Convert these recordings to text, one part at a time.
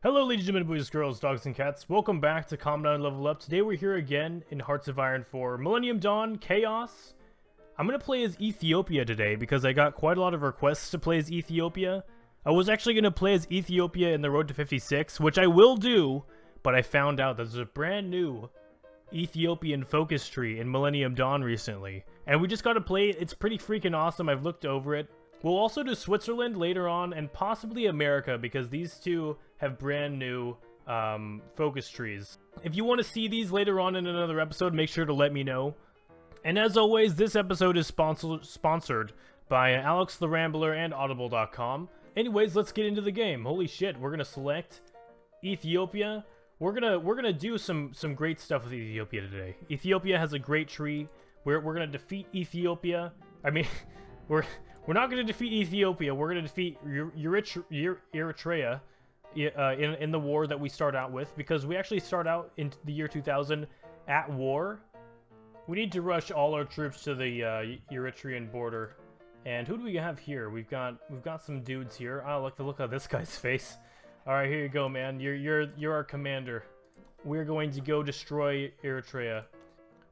Hello ladies and gentlemen, boys, girls, dogs, and cats. Welcome back to Calm Down and Level Up. Today we're here again in Hearts of Iron for Millennium Dawn Chaos. I'm going to play as Ethiopia today because I got quite a lot of requests to play as Ethiopia. I was actually going to play as Ethiopia in the Road to 56, which I will do, but I found out there's a brand new Ethiopian focus tree in Millennium Dawn recently. And we just got to play it. It's pretty freaking awesome. I've looked over it. We'll also do Switzerland later on, and possibly America, because these two have brand new focus trees. If you want to see these later on in another episode, make sure to let me know. And as always, this episode is sponsored by Alex the Rambler and Audible.com. Anyways, let's get into the game. Holy shit, we're gonna select Ethiopia. We're gonna do some great stuff with Ethiopia today. Ethiopia has a great tree. We're gonna defeat Ethiopia. I mean, we're not going to defeat Ethiopia. We're going to defeat Eritrea in the war that we start out with, because we actually start out in the year 2000 at war. We need to rush all our troops to the Eritrean border. And who do we have here? We've got some dudes here. I like the look of this guy's face. All right, here you go, man. You're our commander. We're going to go destroy Eritrea.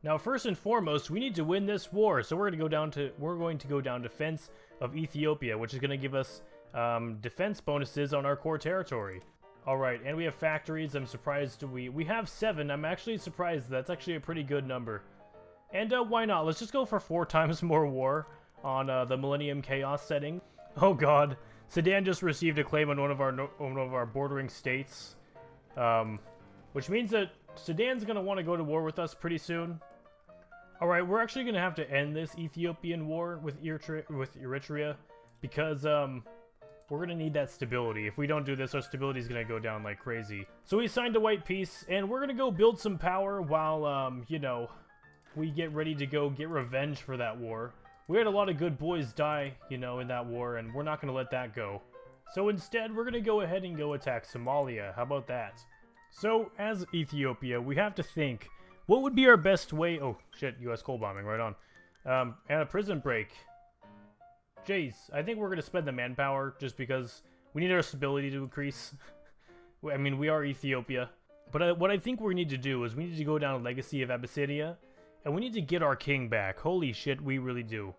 Now, first and foremost, we need to win this war, so we're going to go down defense of Ethiopia, which is going to give us defense bonuses on our core territory. All right, and we have factories. I'm surprised we have 7. I'm actually surprised. That's actually a pretty good number. And why not? Let's just go for 4 times more war on the Millennium Chaos setting. Oh God, Sudan just received a claim on one of our bordering states, which means that Sudan's going to want to go to war with us pretty soon. Alright, we're actually going to have to end this Ethiopian war with Eritrea because we're going to need that stability. If we don't do this, our stability is going to go down like crazy. So we signed a white peace, and we're going to go build some power while, you know, we get ready to go get revenge for that war. We had a lot of good boys die, you know, in that war, and we're not going to let that go. So instead, we're going to go ahead and go attack Somalia. How about that? So, as Ethiopia, we have to think, what would be our best way? Oh, shit, U.S. coal bombing, right on. And a prison break. Jeez, I think we're going to spend the manpower just because we need our stability to increase. I mean, we are Ethiopia. But what I think we need to do is we need to go down a Legacy of Abyssinia, and we need to get our king back. Holy shit, we really do.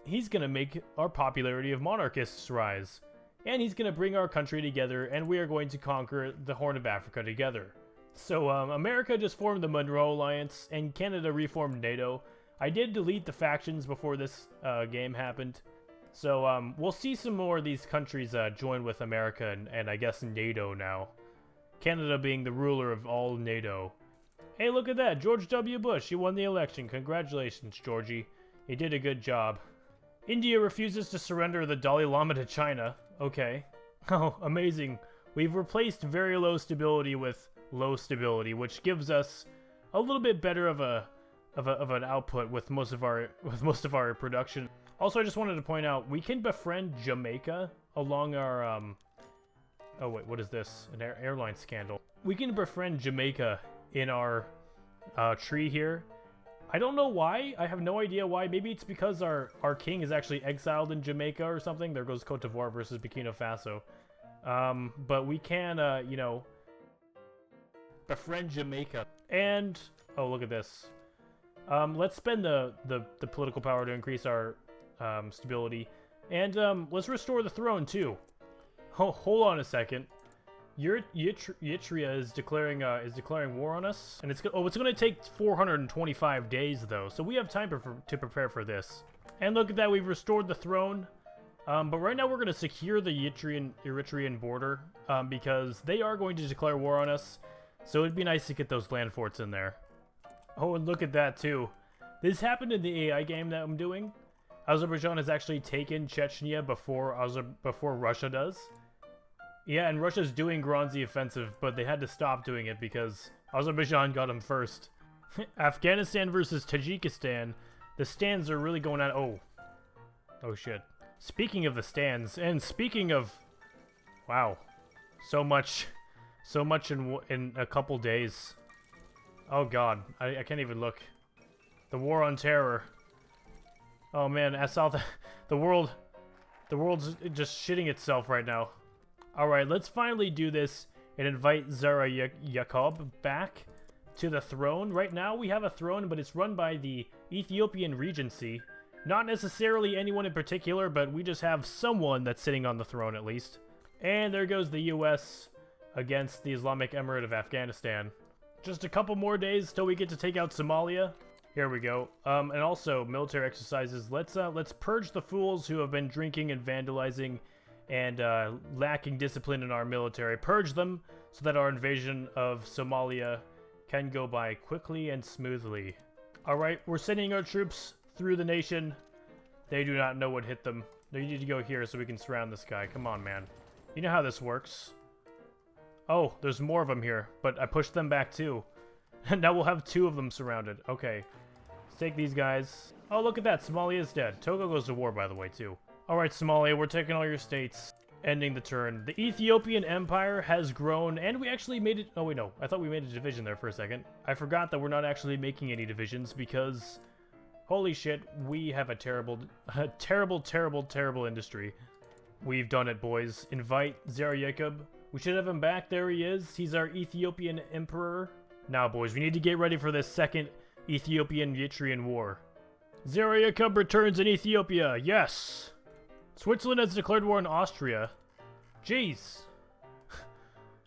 He's going to make our popularity of monarchists rise. And he's going to bring our country together, and we are going to conquer the Horn of Africa together. So, America just formed the Monroe Alliance, and Canada reformed NATO. I did delete the factions before this game happened. So, we'll see some more of these countries join with America and I guess NATO now. Canada being the ruler of all NATO. Hey, look at that! George W. Bush, you won the election. Congratulations, Georgie. You did a good job. India refuses to surrender the Dalai Lama to China. Okay. Oh, amazing. We've replaced very low stability with low stability, which gives us a little bit better of an output with most of our production. Also, I just wanted to point out we can befriend Jamaica along our oh wait, what is this? An airline scandal. We can befriend Jamaica in our tree here. I don't know why. I have no idea why. Maybe it's because our king is actually exiled in Jamaica or something. There goes Cote d'Ivoire versus Burkina Faso. But we can, you know, befriend Jamaica. And, oh, look at this. Let's spend the political power to increase our stability. And let's restore the throne, too. Oh, hold on a second. Eritrea is declaring war on us, and it's going to take 425 days though, so we have time to prepare for this. And look at that, we've restored the throne. But right now we're going to secure the Eritrean border because they are going to declare war on us. So it'd be nice to get those land forts in there. Oh, and look at that too. This happened in the AI game that I'm doing. Azerbaijan has actually taken Chechnya before Russia does. Yeah, and Russia's doing Granzi offensive, but they had to stop doing it because Azerbaijan got them first. Afghanistan versus Tajikistan. The stands are really going on. Oh shit. Speaking of the stands, and speaking of, wow, so much in a couple days. Oh god, I can't even look. The war on terror. Oh man, I saw the world's just shitting itself right now. Alright, let's finally do this. and invite Zara Yacob back to the throne. Right now we have a throne, but it's run by the Ethiopian Regency. Not necessarily anyone in particular, but we just have someone that's sitting on the throne at least. And there goes the US against the Islamic Emirate of Afghanistan. Just a couple more days till we get to take out Somalia. Here we go. And also military exercises. Let's purge the fools who have been drinking and vandalizing and lacking discipline in our military. Purge them so that our invasion of Somalia can go by quickly and smoothly. Alright, we're sending our troops through the nation. They do not know what hit them. They need to go here so we can surround this guy. Come on, man. You know how this works. Oh, there's more of them here, but I pushed them back too. And now we'll have 2 of them surrounded. Okay. Let's take these guys. Oh, look at that. Somalia is dead. Togo goes to war, by the way, too. Alright, Somalia, we're taking all your states. Ending the turn. The Ethiopian Empire has grown, and we actually made it... Oh, wait, no. I thought we made a division there for a second. I forgot that we're not actually making any divisions because... Holy shit, we have a terrible, terrible industry. We've done it, boys. Invite Zara Yacob. We should have him back. There he is. He's our Ethiopian emperor. Now, boys, we need to get ready for this second Ethiopian-Eritrean war. Zara Yacob returns in Ethiopia. Yes! Switzerland has declared war on Austria. Jeez.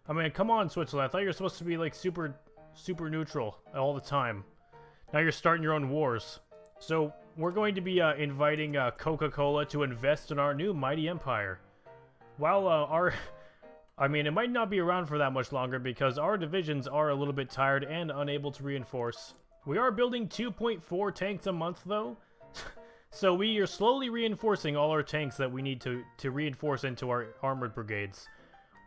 I mean, come on, Switzerland. I thought you were supposed to be, like, super neutral all the time. Now you're starting your own wars. So, we're going to be inviting Coca-Cola to invest in our new mighty empire. While I mean, it might not be around for that much longer because our divisions are a little bit tired and unable to reinforce. We are building 2.4 tanks a month, though. So we are slowly reinforcing all our tanks that we need to reinforce into our armored brigades.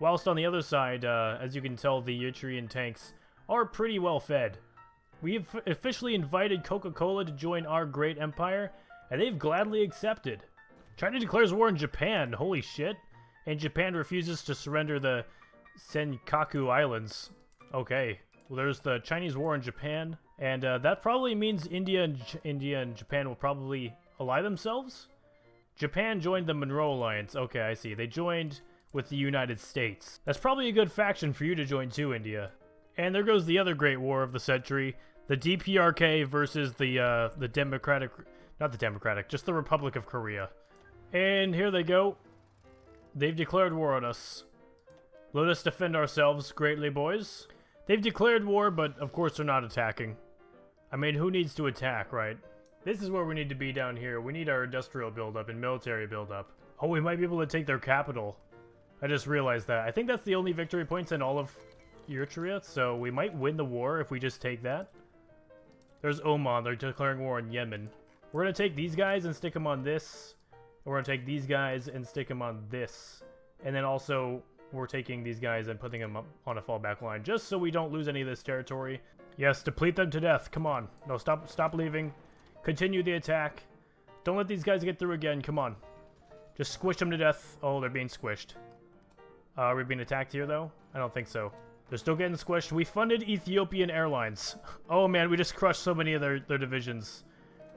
Whilst on the other side, as you can tell, the Eritrean tanks are pretty well fed. We've officially invited Coca-Cola to join our great empire, and they've gladly accepted. China declares war on Japan, holy shit. And Japan refuses to surrender the Senkaku Islands. Okay, well there's the Chinese war on Japan, and that probably means India and Japan will probably ally themselves? Japan joined the Monroe Alliance. Okay, I see. They joined with the United States. That's probably a good faction for you to join too, India. And there goes the other great war of the century. The DPRK versus the Democratic... Not the Democratic, just the Republic of Korea. And here they go. They've declared war on us. Let us defend ourselves greatly, boys. They've declared war, but of course they're not attacking. I mean, who needs to attack, right? This is where we need to be down here. We need our industrial buildup and military buildup. Oh, we might be able to take their capital. I just realized that. I think that's the only victory points in all of Eritrea, so we might win the war if we just take that. There's Oman. They're declaring war on Yemen. We're going to take these guys and stick them on this. We're going to take these guys and stick them on this. And then also, we're taking these guys and putting them up on a fallback line, just so we don't lose any of this territory. Yes, deplete them to death. Come on. No, stop leaving. Continue the attack. Don't let these guys get through again. Come on. Just squish them to death. Oh, they're being squished. Are we being attacked here, though? I don't think so. They're still getting squished. We funded Ethiopian Airlines. Oh, man, we just crushed so many of their divisions.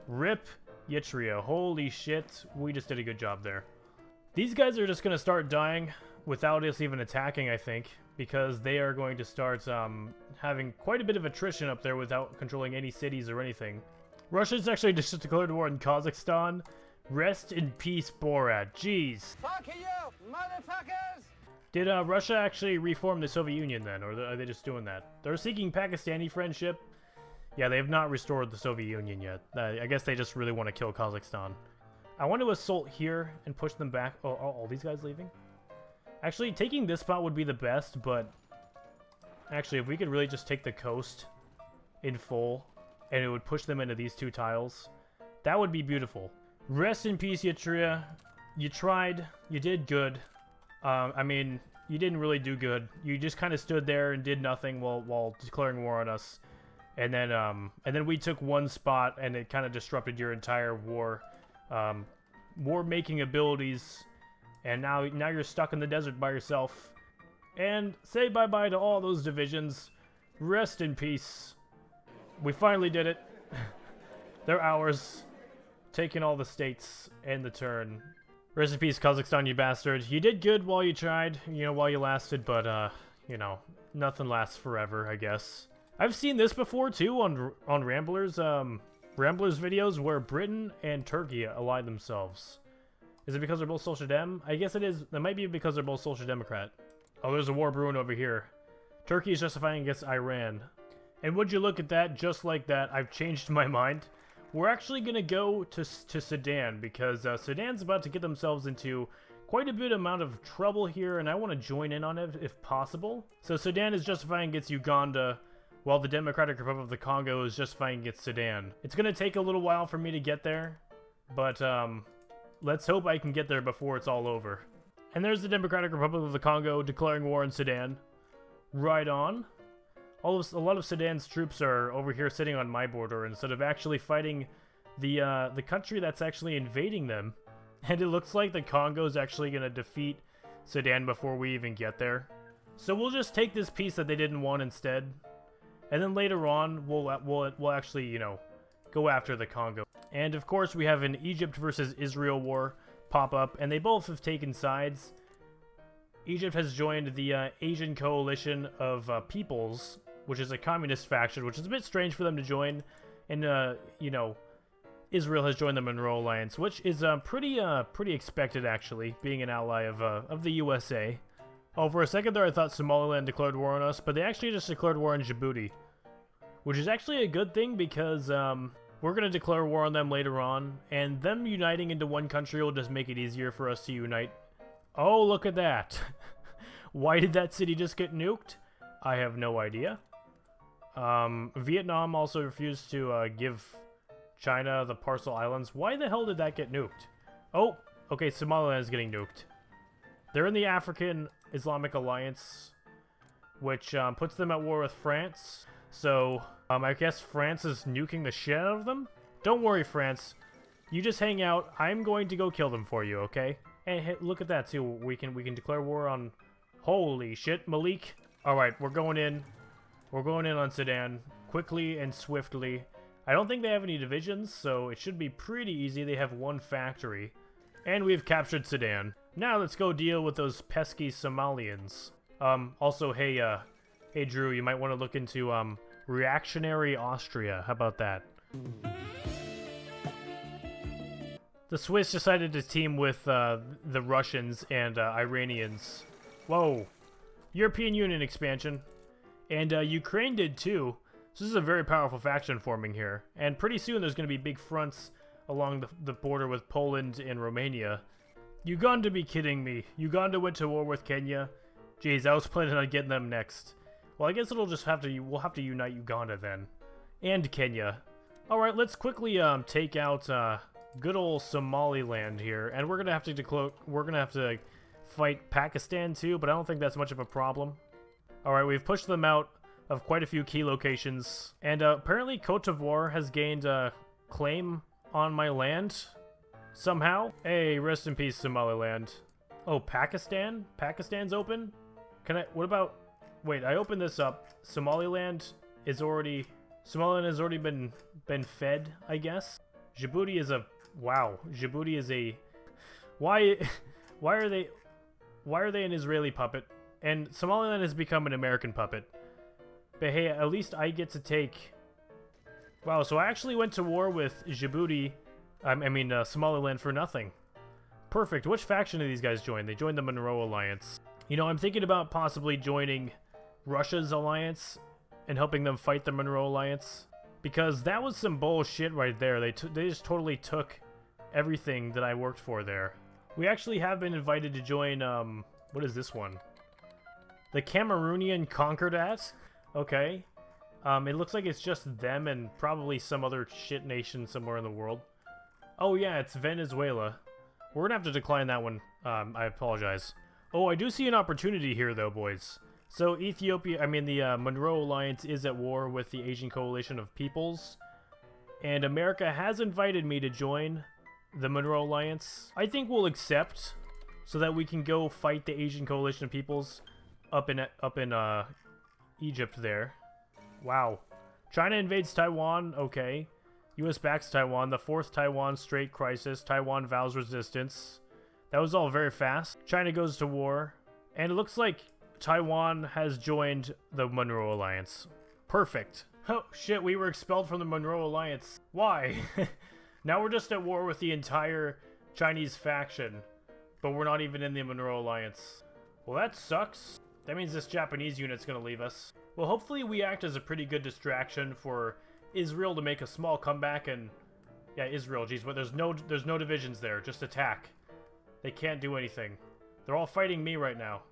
RIP Eritrea. Holy shit. We just did a good job there. These guys are just going to start dying without us even attacking, I think, because they are going to start having quite a bit of attrition up there without controlling any cities or anything. Russia's actually just declared war on Kazakhstan. Rest in peace, Borat. Jeez. Fuck you, motherfuckers! Did Russia actually reform the Soviet Union then, or are they just doing that? They're seeking Pakistani friendship. Yeah, they have not restored the Soviet Union yet. I guess they just really want to kill Kazakhstan. I want to assault here and push them back. Oh, are all these guys leaving? Actually, taking this spot would be the best, but... Actually, if we could really just take the coast in full, and it would push them into these 2 tiles, that would be beautiful. Rest in peace, Eritrea. You tried. You did good. I mean, you didn't really do good. You just kind of stood there and did nothing while declaring war on us. And then we took one spot, and it kind of disrupted your entire war-making abilities. And now you're stuck in the desert by yourself. And say bye-bye to all those divisions. Rest in peace. We finally did it. They're ours. Taking all the states and the turn. Rest in peace, Kazakhstan, you bastard. You did good while you tried, while you lasted, but you know, nothing lasts forever, I guess. I've seen this before too on Ramblers videos where Britain and Turkey ally themselves. Is it because they're both social dem? I guess it is. That might be because they're both social democrat. Oh, there's a war brewing over here. Turkey is justifying against Iran. And would you look at that, just like that, I've changed my mind. We're actually going to go to Sudan, because Sudan's about to get themselves into quite a bit amount of trouble here, and I want to join in on it if possible. So Sudan is justifying against Uganda, while the Democratic Republic of the Congo is justifying against Sudan. It's going to take a little while for me to get there, but let's hope I can get there before it's all over. And there's the Democratic Republic of the Congo declaring war on Sudan. Right on. A lot of Sudan's troops are over here sitting on my border instead of actually fighting the country that's actually invading them. And it looks like the Congo's actually going to defeat Sudan before we even get there. So we'll just take this piece that they didn't want instead. And then later on, we'll actually, you know, go after the Congo. And of course, we have an Egypt versus Israel war pop up, and they both have taken sides. Egypt has joined the Asian Coalition of Peoples, which is a communist faction, which is a bit strange for them to join. And, you know, Israel has joined the Monroe Alliance, which is pretty expected, actually, being an ally of the USA. Oh, for a second there I thought Somaliland declared war on us, but they actually just declared war on Djibouti. Which is actually a good thing, because we're going to declare war on them later on, and them uniting into one country will just make it easier for us to unite. Oh, look at that. Why did that city just get nuked? I have no idea. Vietnam also refused to give China the Parcel Islands. Why the hell did that get nuked? Oh, okay, Somaliland is getting nuked. They're in the African Islamic Alliance, which puts them at war with France. So, I guess France is nuking the shit out of them? Don't worry, France. You just hang out. I'm going to go kill them for you, okay? And hey, look at that, too. We can declare war on... Holy shit, Malik. Alright, we're going in. We're going in on Sudan quickly and swiftly. I don't think they have any divisions, so it should be pretty easy. They have one factory. And we've captured Sudan. Now let's go deal with those pesky Somalians. Also, hey Drew, you might want to look into, reactionary Austria. How about that? The Swiss decided to team with, the Russians and, Iranians. Whoa. European Union expansion. And, Ukraine did too. So this is a very powerful faction forming here. And pretty soon there's going to be big fronts along the border with Poland and Romania. Uganda be kidding me. Uganda went to war with Kenya. Jeez, I was planning on getting them next. Well, I guess we'll have to unite Uganda then. And Kenya. Alright, let's quickly take out good old Somaliland here. And we're gonna have to fight Pakistan too, but I don't think that's much of a problem. Alright, we've pushed them out of quite a few key locations. And apparently Cote d'Ivoire has gained a claim on my land somehow. Hey, rest in peace, Somaliland. Oh, Pakistan? Pakistan's open? What about... Wait, I opened this up. Somaliland has already been fed, I guess. Djibouti is a... Wow. Djibouti is a... Why are they an Israeli puppet? And Somaliland has become an American puppet. But hey, at least I get to take... Wow, so I actually went to war with Djibouti, Somaliland for nothing. Perfect. Which faction did these guys join? They joined the Monroe Alliance. You know, I'm thinking about possibly joining Russia's alliance and helping them fight the Monroe Alliance. Because that was some bullshit right there. They just totally took everything that I worked for there. We actually have been invited to join, what is this one? The Cameroonian Concordat? Okay. It looks like it's just them and probably some other shit nation somewhere in the world. Oh yeah, it's Venezuela. We're gonna have to decline that one. I apologize. Oh, I do see an opportunity here though, boys. So Ethiopia, the Monroe Alliance is at war with the Asian Coalition of Peoples. And America has invited me to join the Monroe Alliance. I think we'll accept so that we can go fight the Asian Coalition of Peoples up in Egypt there. Wow. China invades Taiwan, okay. US backs Taiwan, the fourth Taiwan Strait crisis, Taiwan vows resistance. That was all very fast. China goes to war. And it looks like Taiwan has joined the Monroe Alliance. Perfect. Oh shit, we were expelled from the Monroe Alliance. Why? Now we're just at war with the entire Chinese faction, but we're not even in the Monroe Alliance. Well, that sucks. That means this Japanese unit's gonna leave us. Well, hopefully we act as a pretty good distraction for Israel to make a small comeback and... Yeah, Israel, geez, but there's no divisions there, just attack. They can't do anything. They're all fighting me right now.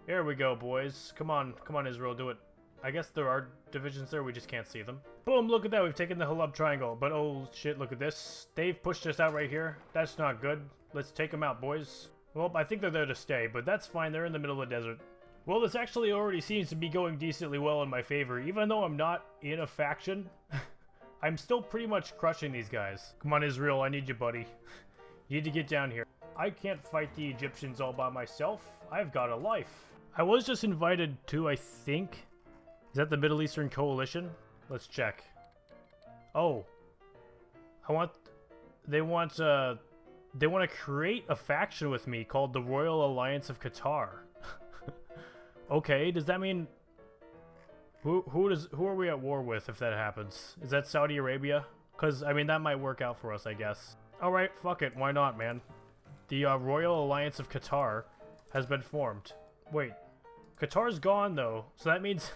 There we go, boys. Come on, Israel, do it. I guess there are divisions there, we just can't see them. Boom, look at that, we've taken the Halab Triangle. But oh shit, look at this. They've pushed us out right here. That's not good. Let's take them out, boys. Well, I think they're there to stay, but that's fine, they're in the middle of the desert. Well, this actually already seems to be going decently well in my favor. Even though I'm not in a faction, I'm still pretty much crushing these guys. Come on, Israel, I need you, buddy. You need to get down here. I can't fight the Egyptians all by myself. I've got a life. I was just invited to, I think... Is that the Middle Eastern Coalition? Let's check. Oh. They want to create a faction with me called the Royal Alliance of Qatar. Okay, does that mean... Who are we at war with if that happens? Is that Saudi Arabia? Because, I mean, that might work out for us, I guess. Alright, fuck it, why not, man? The Royal Alliance of Qatar has been formed. Wait, Qatar's gone, though, so that means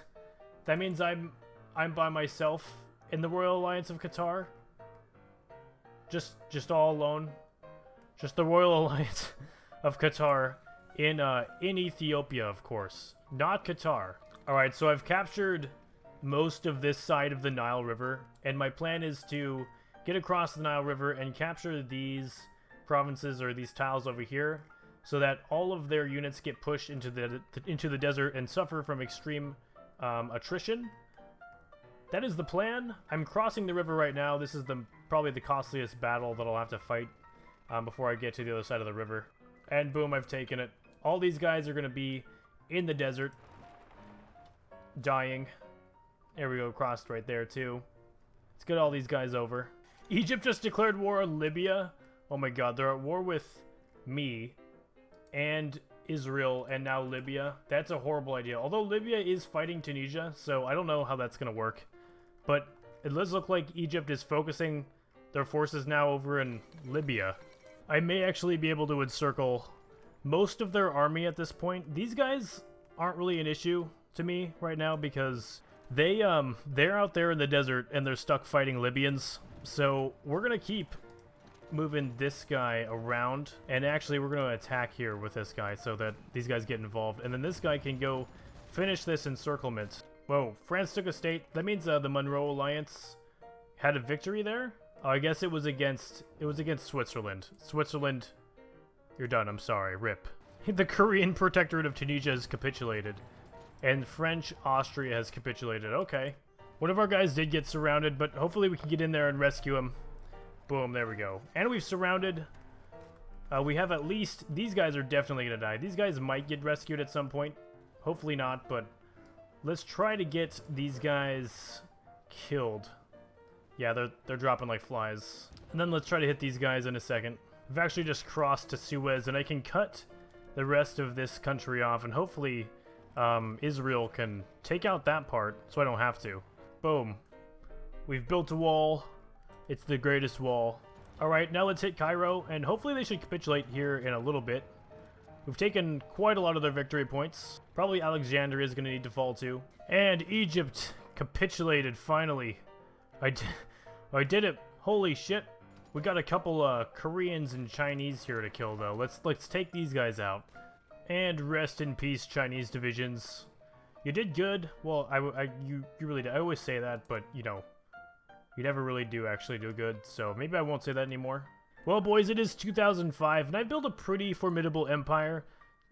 I'm by myself in the Royal Alliance of Qatar? Just all alone? Just the Royal Alliance of Qatar in Ethiopia, of course. Not Qatar. Alright, so I've captured most of this side of the Nile River, and my plan is to get across the Nile River and capture these provinces, or these tiles over here, so that all of their units get pushed into the desert and suffer from extreme attrition. That is the plan. I'm crossing the river right now. This is probably the costliest battle that I'll have to fight before I get to the other side of the river. And boom, I've taken it. All these guys are going to be in the desert, dying. There we go, crossed right there too. Let's get all these guys over. Egypt just declared war on Libya. Oh my god, they're at war with me and Israel and now Libya. That's a horrible idea. Although Libya is fighting Tunisia, so I don't know how that's going to work. But it does look like Egypt is focusing their forces now over in Libya. I may actually be able to encircle most of their army at this point. These guys aren't really an issue to me right now because they're out there in the desert and they're stuck fighting Libyans. So we're going to keep moving this guy around, and actually we're going to attack here with this guy so that these guys get involved, and then this guy can go finish this encirclement. Whoa, France took a state. That means the Monroe Alliance had a victory there. Oh, I guess it was against Switzerland. Switzerland, you're done. I'm sorry. RIP. The Korean Protectorate of Tunisia has capitulated, and French Austria has capitulated. Okay, one of our guys did get surrounded, but hopefully we can get in there and rescue him. Boom, there we go. And we've surrounded. We have at least... These guys are definitely going to die. These guys might get rescued at some point. Hopefully not, but let's try to get these guys killed. Yeah, they're dropping like flies. And then let's try to hit these guys in a second. We've actually just crossed to Suez, and I can cut the rest of this country off, and hopefully Israel can take out that part so I don't have to. Boom. We've built a wall. It's the greatest wall. Alright, now let's hit Cairo, and hopefully they should capitulate here in a little bit. We've taken quite a lot of their victory points. Probably Alexandria is going to need to fall too. And Egypt capitulated, finally. I did it. Holy shit. We got a couple Koreans and Chinese here to kill, though. Let's take these guys out. And rest in peace, Chinese divisions. You did good. Well, you really did. I always say that, but, you know, you never really do actually do good, so maybe I won't say that anymore. Well, boys, it is 2005, and I built a pretty formidable empire.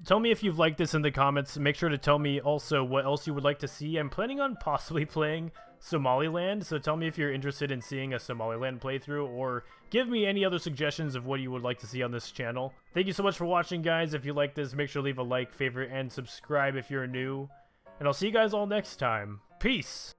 Tell me if you've liked this in the comments. Make sure to tell me also what else you would like to see. I'm planning on possibly playing Somaliland, so tell me if you're interested in seeing a Somaliland playthrough, or give me any other suggestions of what you would like to see on this channel. Thank you so much for watching, guys. If you like this, make sure to leave a like, favorite, and subscribe if you're new. And I'll see you guys all next time. Peace!